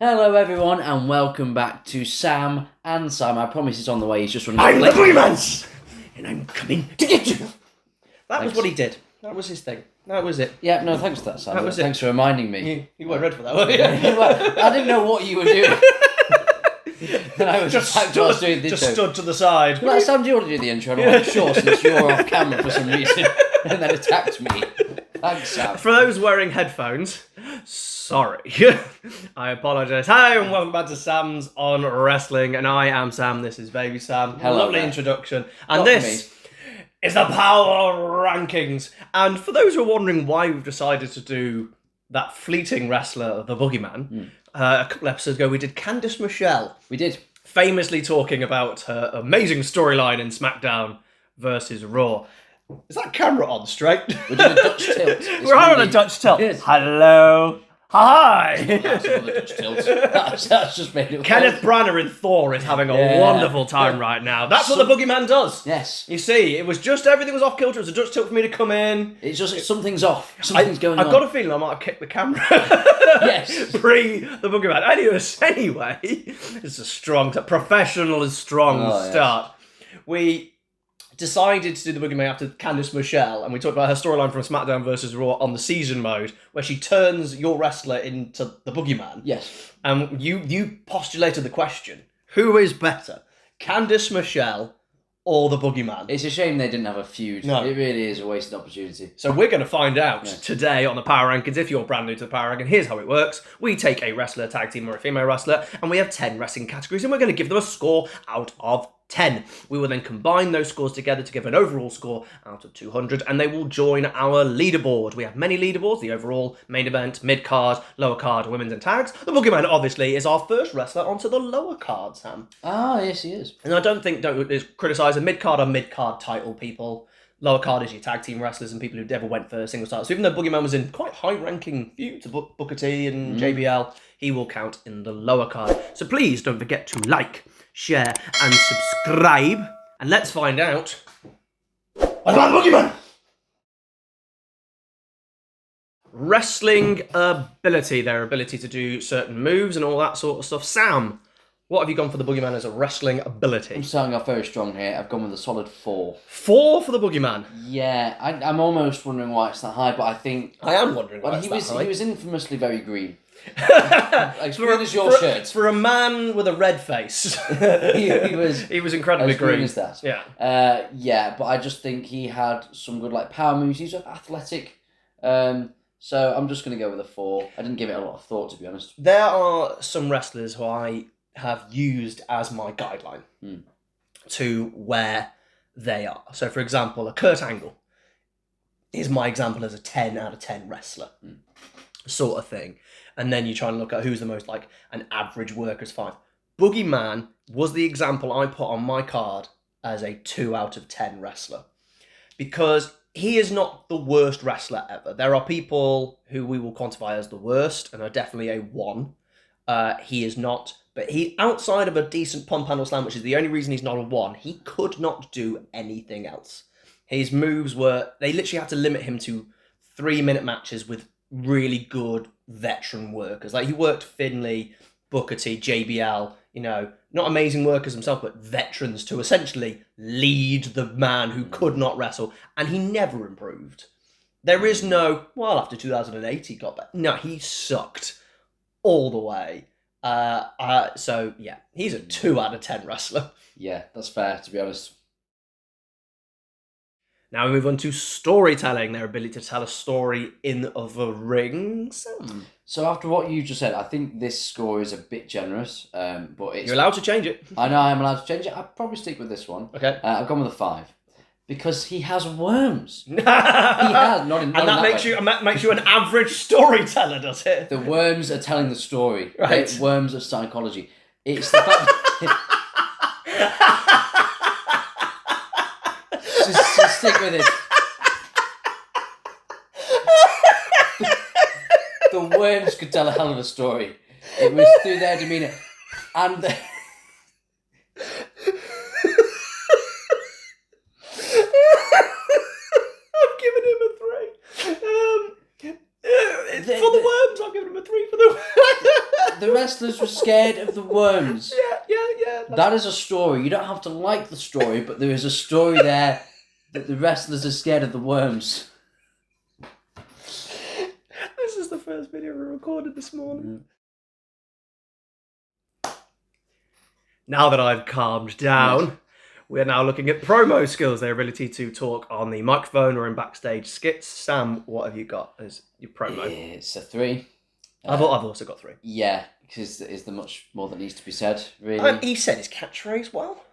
Hello everyone and welcome back to Sam and Sam. I promise it's on the way, he's just running I'm the late. Boogeyman! And I'm coming to get you! That was Thanks. what he did. That was his thing. That was it. Yeah, no, thanks for that, Sam. That was Thanks for reminding me. You weren't ready for that, were you? Well, I didn't know what you were doing. And I was just doing the just intro. stood to the side. Like, Sam, do you want to do the intro? And I'm like, sure, since you're off camera for some reason. And then attacked me. Thanks, Sam. For those wearing headphones, sorry. I apologise. Hi and welcome back to Sam's on Wrestling. And I am Sam, this is Baby Sam. Hello Lovely there. introduction. And Not this is the Power Rankings. And for those who are wondering why we've decided to do that fleeting wrestler, the Boogeyman, a couple episodes ago we did Candice Michelle. We did. Famously talking about her amazing storyline in SmackDown versus Raw. Is that camera on straight? We're doing a Dutch tilt. It's We're on really- a Dutch tilt. Yes. Hello. Hi. That's another Dutch tilt. That's just made it Kenneth Branagh in Thor is having a Yeah. wonderful time right now. That's what the Boogeyman does. Yes. You see, it was just everything was off kilter. It was a Dutch tilt for me to come in. It's just something's off. Something's going on. I've got a feeling I might have kicked the camera. Yes. Pre the Boogeyman. Anyway, it's a strong, professional and strong Oh, yes. start. We decided to do the Boogeyman after Candice Michelle, and we talked about her storyline from SmackDown versus Raw on the season mode, where she turns your wrestler into the Boogeyman. Yes. And you postulated the question: who is better, Candice Michelle or the Boogeyman? It's a shame they didn't have a feud. No. It really is a wasted opportunity. So we're going to find out Yes. today on the Power Rankings. If you're brand new to the Power Ranking, here's how it works. We take a wrestler, tag team, or a female wrestler, and we have 10 wrestling categories, and we're going to give them a score out of 10. We will then combine those scores together to give an overall score out of 200, and they will join our leaderboard. We have many leaderboards: the overall, main event, mid-card, lower card, women's and tags. The Boogeyman, obviously, is our first wrestler onto the lower card, Sam. Ah, yes, he is. And I don't criticise a mid-card or mid-card title, people. Lower card is your tag team wrestlers and people who never went for single titles. So even though Boogeyman was in quite high-ranking feuds to Booker T and JBL, he will count in the lower card. So please don't forget to like, share, and subscribe. And let's find out what about the Boogeyman? Wrestling ability, their ability to do certain moves and all that sort of stuff. Sam, what have you gone for the Boogeyman as a wrestling ability? I'm starting off very strong here. I've gone with a solid 4. 4 for the Boogeyman. Yeah, I'm almost wondering why it's that high, but I think... I am wondering why Well, it's he that high. was infamously very green. Like, green as your shirt. For a man with a red face, He was he was incredibly as green green. as that. Yeah. Yeah, but I just think he had some good like power moves. He's athletic. So I'm just going to go with a 4. I didn't give it a lot of thought, to be honest. There are some wrestlers who I have used as my guideline to where they are. So, for example, a Kurt Angle is my example as a 10 out of 10 wrestler sort of thing. And then you try and look at who's the most like an average worker's 5. Boogeyman was the example I put on my card as a 2 out of 10 wrestler. Because he is not the worst wrestler ever. There are people who we will quantify as the worst and are definitely a 1. He is not, but he, outside of a decent pump handle slam, which is the only reason he's not a 1, he could not do anything else. His moves they literally had to limit him to 3-minute matches with really good veteran workers. Like, he worked Finlay, Booker T, JBL, not amazing workers himself, but veterans to essentially lead the man who could not wrestle, and he never improved. There is no, well, after 2008 he got back. No, he sucked all the way. So, yeah, he's a 2 out of 10 wrestler. Yeah, that's fair, to be honest. Now we move on to storytelling, their ability to tell a story in the ring. So after what you just said, I think this score is a bit generous, but it's... You're allowed to change it. I know I'm allowed to change it. I'll probably stick with this one. Okay. I've gone with a 5. Because he has worms. He and has, not in that makes you an average storyteller, does it? The worms are telling the story. Right. The worms of psychology. It's the fact just stick with it. The worms could tell a hell of a story. It was through their demeanour. And I've given him a 3. For the worms, I've given him a 3 for the the wrestlers were scared of the worms. Yeah. That is a story. You don't have to like the story, but there is a story there that the wrestlers are scared of the worms. This is the first video we recorded this morning. Now that I've calmed down, we're now looking at promo skills, their ability to talk on the microphone or in backstage skits. Sam, what have you got as your promo? It's a 3. I've also got 3. Yeah, because is there much more that needs to be said, really? He said his catchphrase well.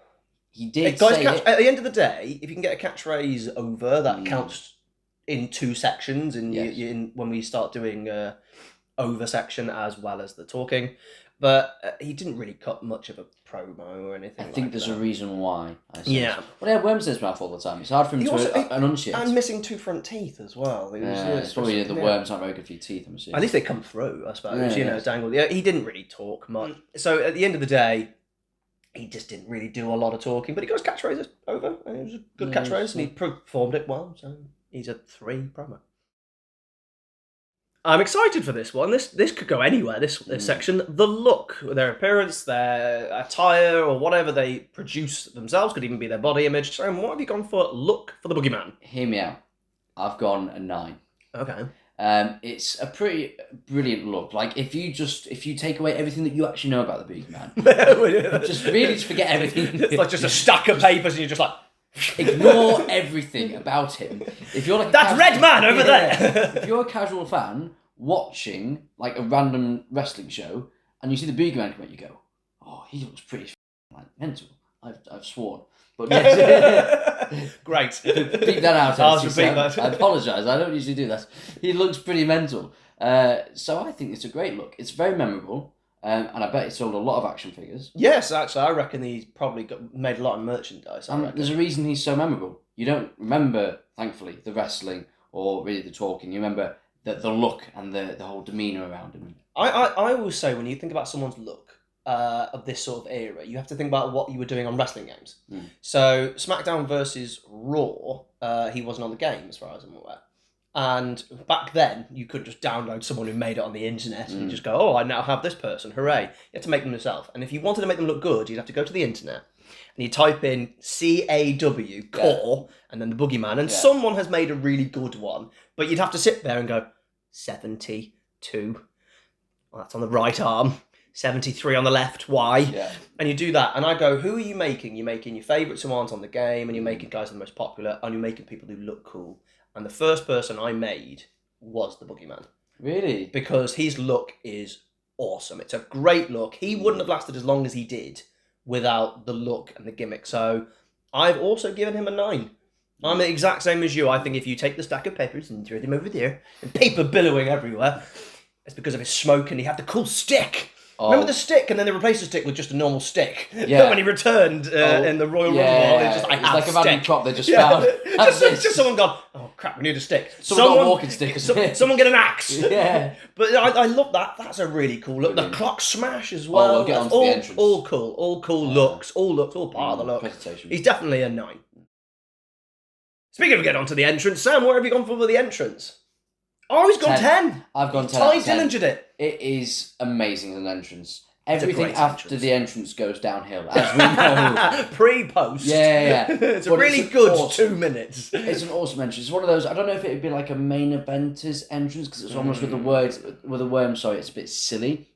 He did Guys, say it. at the end of the day, if you can get a catchphrase over, that counts in 2 sections. When we start doing over section as well as the talking. But he didn't really cut much of a promo or anything. I think there's a reason why. Yeah. Well, he had worms in his mouth all the time. It's hard for him to enunciate. And missing 2 front teeth as well. It's probably the worms aren't very good for your teeth, I'm assuming. At least they come through, I suppose. Dangle. Yeah, he didn't really talk much. So at the end of the day, he just didn't really do a lot of talking. But he got his catchphrases over. And it was a good catchphrase, and he performed it well. So he's a 3 promo. I'm excited for this one. This could go anywhere, this section. The look, their appearance, their attire, or whatever they produce themselves, could even be their body image. So what have you gone for look for the Boogeyman? Hear me out. I've gone a 9. Okay. It's a pretty brilliant look. Like, if you take away everything that you actually know about the Boogeyman, just forget everything. It's like just a stack of papers and you're just like... Ignore everything about him. If you're like that red man over there. If you're a casual fan watching like a random wrestling show and you see the Boogeyman come out, you go, "Oh, he looks pretty like mental." I've sworn, but yes. Great. Beat that out. I'll repeat that. I apologise. I don't usually do that. He looks pretty mental. So I think it's a great look. It's very memorable. And I bet he sold a lot of action figures. Yes, actually, I reckon he's probably made a lot of merchandise. There's a reason he's so memorable. You don't remember, thankfully, the wrestling or really the talking. You remember the look and the whole demeanour around him. I always say when you think about someone's look of this sort of era, you have to think about what you were doing on wrestling games. So SmackDown versus Raw, he wasn't on the game as far as I'm aware. And back then, you could just download someone who made it on the internet and you just go, "Oh, I now have this person, hooray." You had to make them yourself. And if you wanted to make them look good, you'd have to go to the internet and you type in CAW, core, and then the Boogeyman. And someone has made a really good one, but you'd have to sit there and go, 72. Well, that's on the right arm. 73 on the left, why? Yeah. And you do that. And I go, who are you making? You're making your favourites who aren't on the game, and you're making guys who are the most popular, and you're making people who look cool. And the first person I made was the Boogeyman. Really? Because his look is awesome. It's a great look. He wouldn't have lasted as long as he did without the look and the gimmick. So I've also given him a 9. I'm the exact same as you. I think if you take the stack of papers and throw them over there, and paper billowing everywhere, it's because of his smoke and he had the cool stick. Oh. Remember the stick, and then they replaced the stick with just a normal stick. Yeah. When he returned in the Royal Rumble, it's like a random prop they just found. just someone gone, "Oh crap, we need a stick." Someone got a walking stick. Someone get an axe. Yeah. But I love that. That's a really cool look. The clock smash as well. We'll get on to the entrance. All cool looks. All part of the look. Presentation. He's definitely a 9. Speaking of getting onto the entrance, Sam, what have you gone for the entrance? Oh, he's gone 10. I've gone 10. Ty Dillingered it. It is amazing as an entrance. Everything after the entrance goes downhill, as we know. Pre-post. Yeah. It's a really good awesome, 2 minutes. It's an awesome entrance. It's one of those, I don't know if it would be like a main eventer's entrance, because it's almost with the worm, it's a bit silly.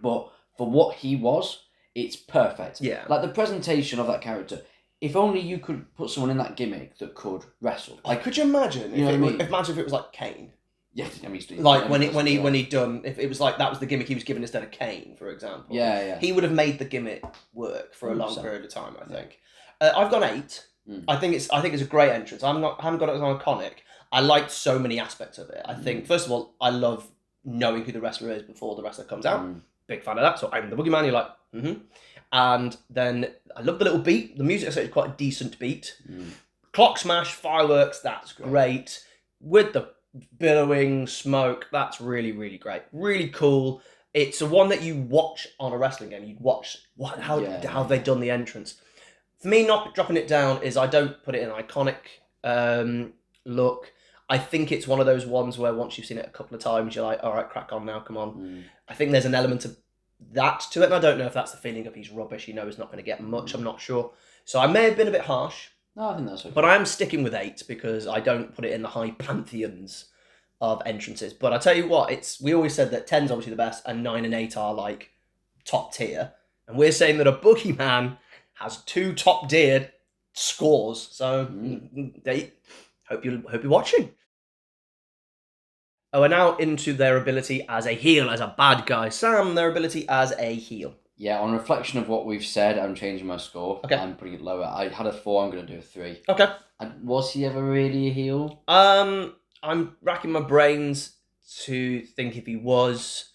But for what he was, it's perfect. Yeah. Like the presentation of that character. If only you could put someone in that gimmick that could wrestle. Like, could you imagine? Imagine if it was like Kane. Yeah, I mean, like when he'd done, if it was like that was the gimmick he was given instead of Kane, for example. Yeah. He would have made the gimmick work for a long period of time, I think. I've gone 8. I think it's a great entrance. I haven't got it as iconic. I liked so many aspects of it. I think first of all, I love knowing who the wrestler is before the wrestler comes out. Big fan of that. So I'm the Boogeyman. You're like, And then I love the little beat. The music is quite a decent beat. Clock smash, fireworks. That's great. With the billowing smoke, that's really, really great. Really cool. It's the one that you watch on a wrestling game. You'd watch how they've done the entrance. For me, not dropping it down is I don't put it in iconic look. I think it's one of those ones where once you've seen it a couple of times, you're like, all right, crack on now, come on. I think there's an element of that to it. And I don't know if that's the feeling of he's rubbish, he's not going to get much, I'm not sure. So I may have been a bit harsh. No, I think that's okay. But I am sticking with 8 because I don't put it in the high pantheons of entrances. But I tell you what, we always said that 10's obviously the best and 9 and 8 are like top tier. And we're saying that a Boogeyman has 2 top tier scores. So hope you're watching. Oh, we're now into their ability as a heel, as a bad guy. Sam, their ability as a heel. Yeah, on reflection of what we've said, I'm changing my score. Okay. I'm putting it lower. I had a 4, I'm going to do a 3. Okay. And was he ever really a heel? I'm racking my brains to think if he was.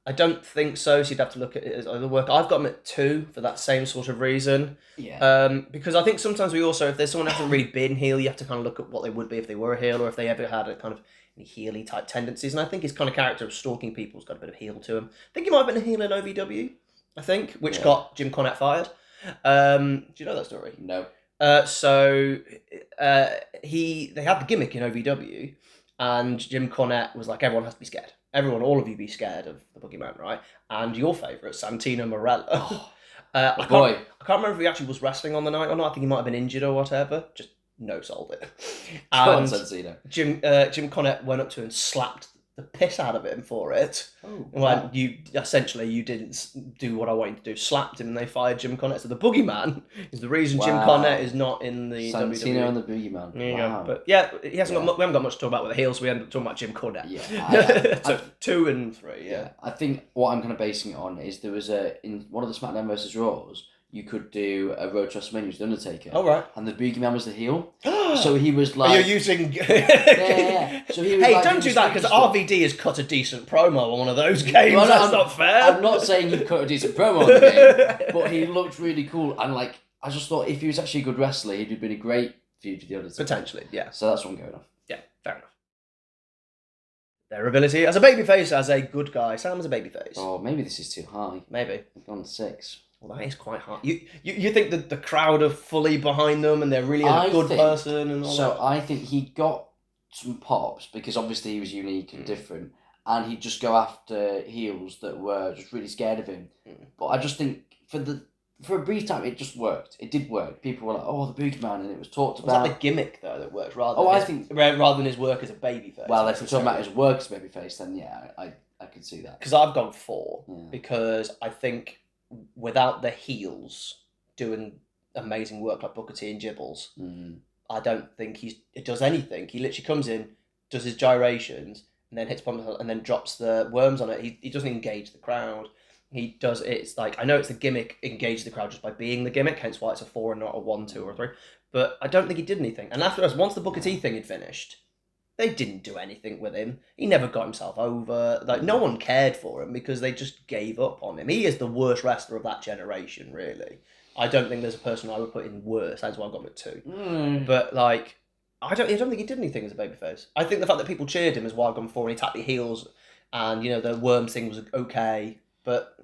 I don't think so, so you'd have to look at it as other work. I've got him at 2 for that same sort of reason. Yeah. Because I think sometimes we also, if there's someone who hasn't really been heel, you have to kind of look at what they would be if they were a heel, or if they ever had a kind of heely type tendencies. And I think his kind of character of stalking people's got a bit of heel to him. I think he might have been a heel in OVW. I think, which got Jim Cornette fired. Do you know that story? No. So they had the Gimmick in OVW, and Jim Cornette was like, everyone has to be scared. All of you be scared of the Boogeyman, right? And your favourite, Santino Marella. Oh, I can't remember if he actually was wrestling on the night or not. I think he might have been injured or whatever. Just no-sold it. And Santino. Jim Cornette went up to him and slapped the piss out of him for it. Oh, when you didn't do what I want you to do, slapped him, and they fired Jim Cornette. So the Boogeyman is the reason Jim Cornette is not in the Santino WWE. and the Boogeyman. Wow. But yeah, we haven't got much to talk about with the heels, so we end up talking about Jim Cornette. Yeah. So 2 and 3. Yeah. I think what I'm kind of basing it on is there was in one of the SmackDown vs Raws, you could do a Road to WrestleMania with the Undertaker. Oh, right. And the Boogeyman was the heel. So he was like... Are you using... yeah. So he was hey, like, don't do that, because RVD has cut a decent promo on one of those games. Well, That's not fair. I'm not saying he cut a decent promo on the game, but he looked really cool. And like, I just thought if he was actually a good wrestler, he'd have been a great feud to the Undertaker. Potentially, yeah. So that's what I'm going off. Yeah, fair enough. Their ability as a babyface, as a good guy. Sam as a babyface. Oh, maybe this is too high. Maybe. I've gone 6. Well, that is quite hard. You think that the crowd are fully behind them and they're really a good person and all that? So I think he got some pops because obviously he was unique and different, and he'd just go after heels that were just really scared of him. But I just think for a brief time it just worked. It did work. People were like, "Oh, the Boogeyman," and it was talked about. Was that the Gimmick though that worked rather than his work as a babyface? Well, if we're talking about his work as a babyface, then yeah, I could see that. Because I've gone 4 because I think without the heels doing amazing work like Booker T and Gibbles, I don't think it does anything. He literally comes in, does his gyrations, and then hits upon and then drops the worms on it. He doesn't engage the crowd. He does it's like, I know it's the Gimmick engage the crowd just by being the Gimmick, hence why it's a 4 and not a 1, 2, or 3. But I don't think he did anything. And afterwards, once the Booker T thing had finished, they didn't do anything with him. He never got himself over. Like, no one cared for him because they just gave up on him. He is the worst wrestler of that generation, really. I don't think there's a person I would put in worse. That's why I got him at 2. But, like, I don't think he did anything as a babyface. I think the fact that people cheered him is why I've gone 4, and he tapped the heels, and, the Worms thing was okay. But...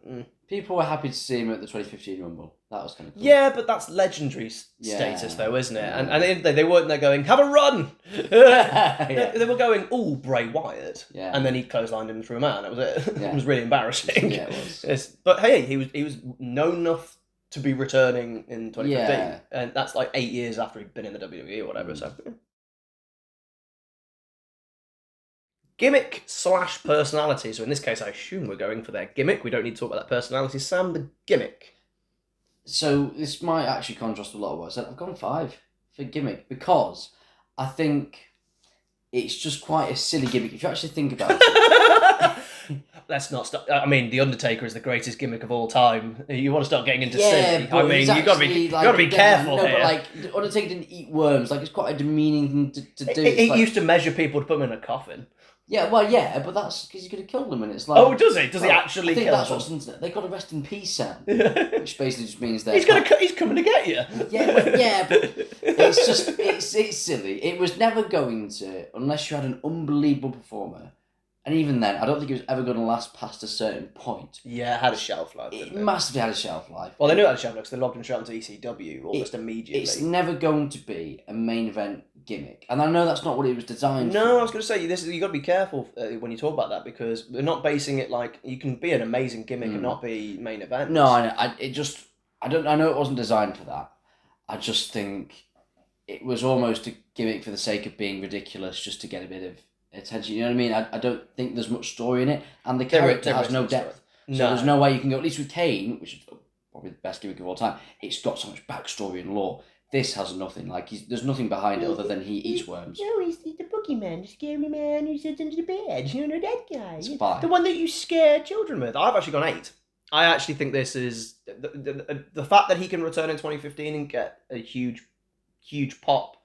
People were happy to see him at the 2015 Rumble. That was kind of cool. Yeah, but that's legendary status, though, isn't it? And at the end of the day, they weren't there going, have a run! They were going, oh, Bray Wyatt. Yeah. And then he clotheslined him through a man. That was it. Yeah. It was really embarrassing. Yeah, it was. But hey, he was known enough to be returning in 2015. Yeah. And that's like 8 years after he'd been in the WWE or whatever. So. Gimmick / personality. So in this case, I assume we're going for their gimmick. We don't need to talk about that personality. Sam, the gimmick. So this might actually contrast a lot of what I said. I've gone 5 for gimmick because I think it's just quite a silly gimmick. If you actually think about it. Let's not stop. I mean, The Undertaker is the greatest gimmick of all time. You want to start getting into silly. I mean, you got to be careful here. But like, Undertaker didn't eat worms. Like, it's quite a demeaning thing to do. He used to measure people to put them in a coffin. Yeah, well, yeah, but that's because he's going to kill them, and it's like... Oh, does he? Does he actually kill them? I think that's what's... They got a rest in peace sound, which basically just means that... He's coming to get you. Yeah, but it's just... It's silly. It was never going to, unless you had an unbelievable performer, And even then, I don't think it was ever going to last past a certain point. Yeah, it had a shelf life. It massively had a shelf life. Well, they knew it had a shelf life because they logged him straight onto ECW almost immediately. It's never going to be a main event gimmick. And I know that's not what it was designed for. No, I was going to say, you got to be careful when you talk about that, because we're not basing it like you can be an amazing gimmick and not be main event. No, I know it wasn't designed for that. I just think it was almost a gimmick for the sake of being ridiculous, just to get a bit of attention. You know what I mean? I don't think there's much story in it, and the character has no depth. So there's no way you can go, at least with Kane, which is probably the best gimmick of all time, it's got so much backstory and lore. This has nothing. Like, there's nothing behind it other than he eats worms. No, he's the boogeyman, the scary man who sits under the bed. You know that guy. It's fine. The one that you scare children with. I've actually gone 8. I actually think this is... The fact that he can return in 2015 and get a huge pop,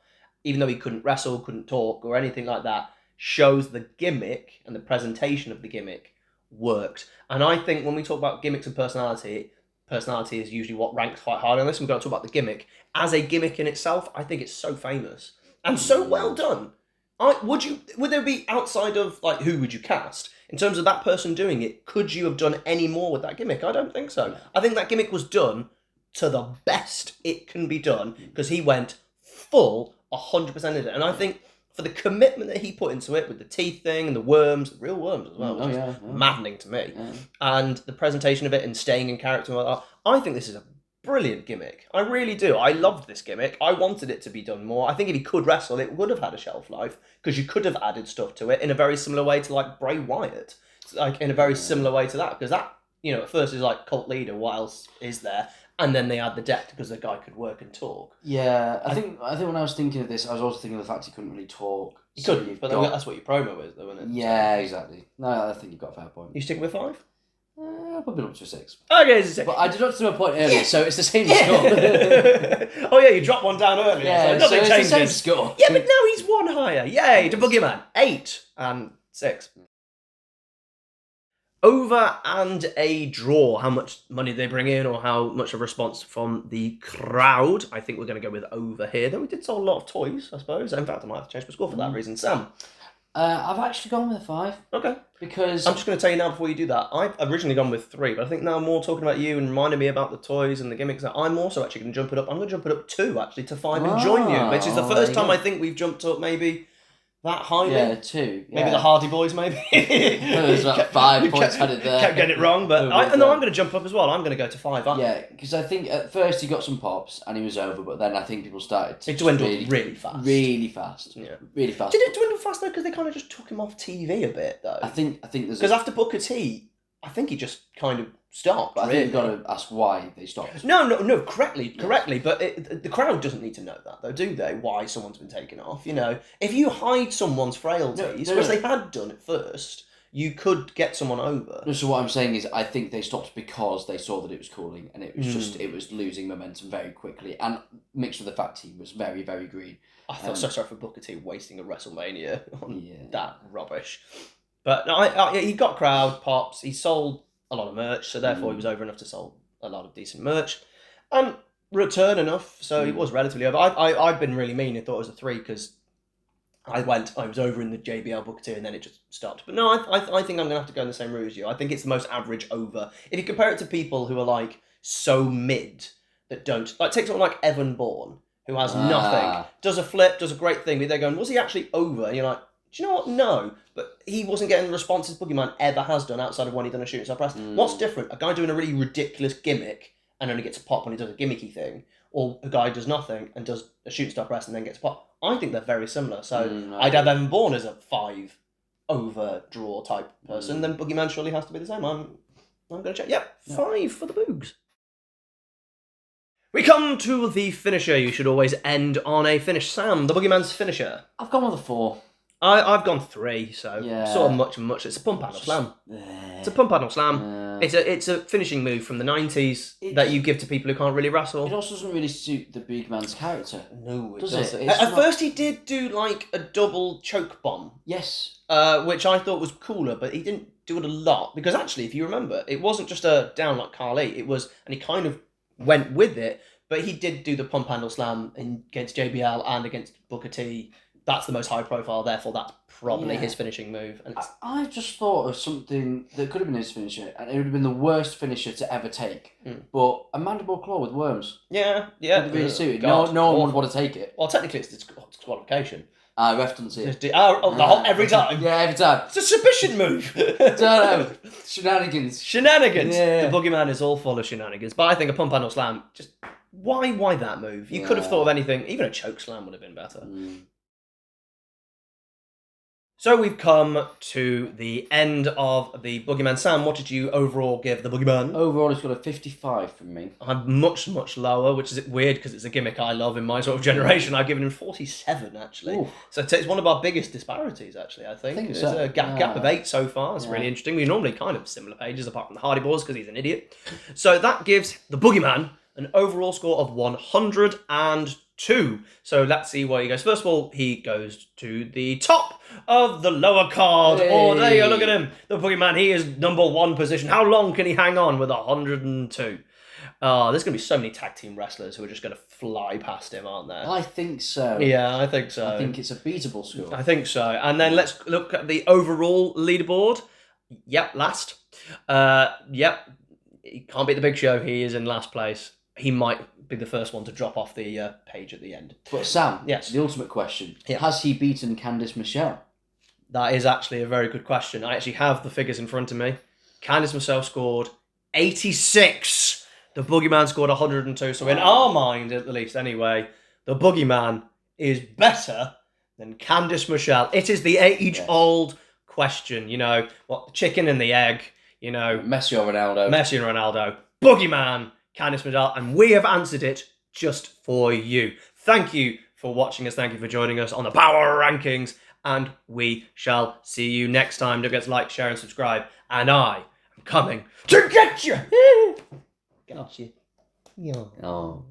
even though he couldn't wrestle, couldn't talk, or anything like that, shows the gimmick and the presentation of the gimmick worked. And I think when we talk about gimmicks and personality is usually what ranks quite hard on this. We're going to talk about the gimmick. As a gimmick in itself, I think it's so famous and so well done. Would there be, outside of, like, who would you cast? In terms of that person doing it, could you have done any more with that gimmick? I don't think so. I think that gimmick was done to the best it can be done, because he went full 100% into it. And I think for the commitment that he put into it, with the teeth thing and the worms, the real worms as well, which is maddening to me, and the presentation of it and staying in character and all that, I think this is a brilliant gimmick. I really do. I loved this gimmick. I wanted it to be done more. I think if he could wrestle, it would have had a shelf life, because you could have added stuff to it in a very similar way to, like, Bray Wyatt. Like, in a very similar way to that, because that, you know, at first is like cult leader, what else is there? And then they add the depth because the guy could work and talk. Yeah, I think when I was thinking of this, I was also thinking of the fact he couldn't really talk. He couldn't, but that's what your promo is, though, isn't it? Yeah, exactly. No, I think you've got a fair point. You sticking with 5? Probably up to a 6. Okay, it's a 6. But I did up to a point earlier, so it's the same score. Oh yeah, you dropped one down earlier. Yeah, so nothing it's changes. the same score. Yeah, but now he's 1 higher. Yay, to Boogeyman. 8 and 6. Over and a draw. How much money they bring in, or how much a response from the crowd? I think we're going to go with over here. Though we did sell a lot of toys, I suppose. In fact, I might have to change my score for that reason. Sam? I've actually gone with a 5. Okay. Because I'm just going to tell you now before you do that. I've originally gone with 3, but I think now more talking about you and reminding me about the toys and the gimmicks, that I'm also actually going to jump it up. I'm going to jump it up 2, actually, to 5 and join you. Which is the first time I think we've jumped up maybe that highly. Yeah, 2. Yeah. Maybe the Hardy Boys, maybe. There's about 5 points added there. Kept getting it wrong, but I'm going to jump up as well. I'm going to go to 5. Yeah, because I think at first he got some pops and he was over, but then I think people started to... It dwindled really fast. Really fast. Yeah. Really fast. Did it dwindle fast, though, because they kind of just took him off TV a bit, though? I think there's... Because after Booker T, I think he just kind of stopped. But I think you've got to ask why they stopped. No, correctly. But the crowd doesn't need to know that, though, do they? Why someone's been taken off, you know? If you hide someone's frailties, which they had done at first, you could get someone over. No, so what I'm saying is, I think they stopped because they saw that it was cooling, and it was it was losing momentum very quickly, and mixed with the fact he was very, very green. I felt so sorry for Booker T wasting a WrestleMania on that rubbish. But no, he got crowd pops. He sold a lot of merch, so therefore he was over enough to sell a lot of decent merch, and return enough, so he was relatively over. I've been really mean and thought it was a 3 because I was over in the JBL Booker T and then it just stopped. But no, I think I'm going to have to go in the same route as you. I think it's the most average over. If you compare it to people who are like so mid that don't, like take someone like Evan Bourne, who has nothing, does a flip, does a great thing, but they're going, was he actually over? And you're like, do you know what? No. But he wasn't getting the responses Boogeyman ever has done outside of when he done a shooting star press. What's different? A guy doing a really ridiculous gimmick and only gets a pop when he does a gimmicky thing, or a guy does nothing and does a shooting star press and then gets a pop. I think they're very similar. So I'd have Evan Bourne as a 5 over draw type person. Then Boogeyman surely has to be the same. I'm going to check. Yep, 5 for the Boogs. We come to the finisher. You should always end on a finish. Sam, the Boogeyman's finisher. I've gone with a 4. I've gone 3, so sort of much and much. It's a pump handle slam. It's a pump handle slam. It's a finishing move from the 90s that you give to people who can't really wrestle. It also doesn't really suit the big man's character. No, it doesn't. At first he did do like a double choke bomb. Yes. Which I thought was cooler, but he didn't do it a lot. Because actually, if you remember, it wasn't just a down like Carly. It was, and he kind of went with it, but he did do the pump handle slam against JBL and against Booker T that's the most high profile, therefore that's probably Yeah. his finishing move. And I just thought of something that could have been his finisher, and it would have been the worst finisher to ever take. But a mandible claw with worms. yeah. Would have really suited. God, No one would awful. want to take it. Well, technically it's disqualification. Ref doesn't see it. Every time? Yeah, every time. It's a submission move. Don't know. Shenanigans. Shenanigans. Yeah. The Boogeyman is all full of shenanigans. But I think a pump handle slam, just why that move? You could have thought of anything. Even a choke slam would have been better. So we've come to the end of the Boogeyman. Sam, what did you overall give the Boogeyman? Overall, it's got a 55 from me. I'm much lower, which is weird because it's a gimmick I love in my sort of generation. I've given him 47 actually. Ooh. So it's one of our biggest disparities actually. I think Think it's so. a gap of 8 so far. It's Yeah. really interesting. We're normally kind of similar pages apart from the Hardy Boys because he's an idiot. So that gives the Boogeyman an overall score of 102. So let's see where he goes. First of all, he goes to the top of the lower card. Oh, there you go, look at him. The Boogeyman, he is number 1 position. How long can he hang on with 102? There's going to be so many tag team wrestlers who are just going to fly past him, aren't there? I think so. Yeah, I think so. I think it's a beatable score. I think so. And then let's look at the overall leaderboard. Yep, last. Yep, he can't beat the Big Show. He is in last place. He might be the first one to drop off the page at the end. But Sam, yes, the ultimate question. Yeah. Has he beaten Candice Michelle? That is actually a very good question. I actually have the figures in front of me. Candice Michelle scored 86. The Boogeyman scored 102. So in our mind, at the least anyway, the Boogeyman is better than Candice Michelle. It is the age-old question. You know, what, the chicken and the egg, you know. Messi or Ronaldo. Messi and Ronaldo. Boogeyman, Candice Michelle. And we have answered it just for you. Thank you for watching us. Thank you for joining us on the Power Rankings. And we shall see you next time. Don't forget to like, share, and subscribe. And I am coming to get you. Gotcha. Yeah. Oh.